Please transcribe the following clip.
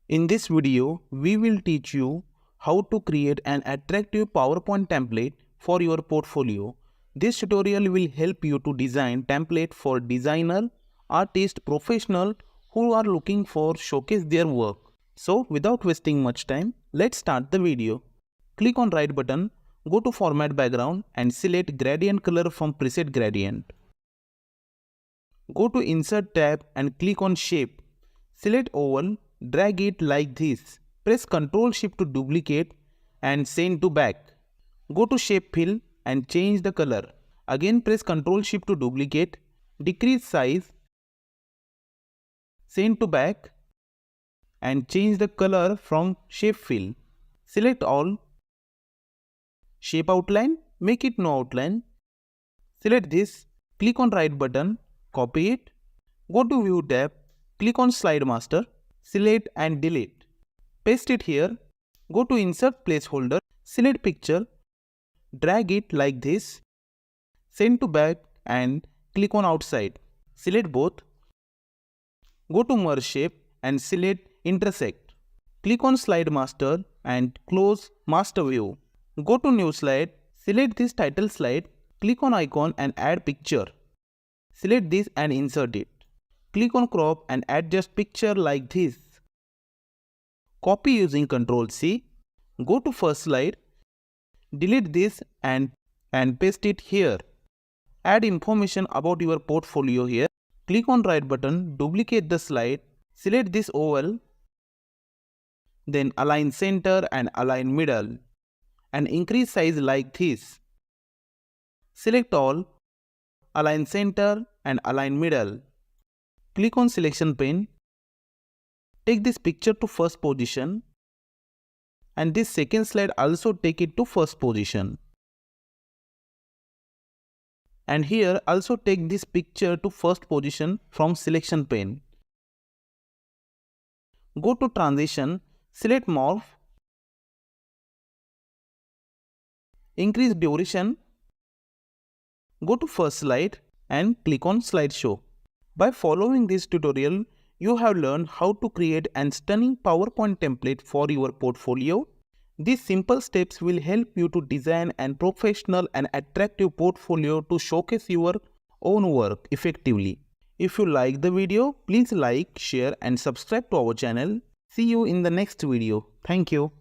In this video, we will teach you how to create an attractive PowerPoint template for your portfolio. This tutorial will help you to design template for designer, artist, professional who are looking for showcase their work. So without wasting much time, let's start the video. Click on right button, go to format background and select gradient color from preset gradient. Go to insert tab and click on shape. Select oval, drag it like this. Press Ctrl Shift to duplicate and send to back. Go to shape fill and change the color. Again press Ctrl Shift to duplicate, decrease size, send to back and change the color from shape fill. Select all. Shape outline, make it no outline. Select this, click on right button, copy it. Go to view tab, click on slide master, select and delete. Paste it here. Go to insert placeholder, select picture, drag it like this, send to back and click on outside. Select both. Go to merge shape and select intersect. Click on slide master and close master view. Go to new slide, select this title slide, click on icon and add picture. Select this and insert it. Click on crop and adjust picture like this. Copy using Ctrl C. Go to first slide. Delete this and paste it here. Add information about your portfolio here. Click on right button, duplicate the slide. Select this oval. Then align center and align middle. And increase size like this. Select all. Align center and align middle. Click on selection pane. Take this picture to first position and this second slide also take it to first position. And here also take this picture to first position from selection pane. Go to transition, select morph, increase duration, go to first slide and click on slideshow. By following this tutorial, you have learned how to create a stunning PowerPoint template for your portfolio. These simple steps will help you to design a professional and attractive portfolio to showcase your own work effectively. If you like the video, please like, share and subscribe to our channel. See you in the next video. Thank you.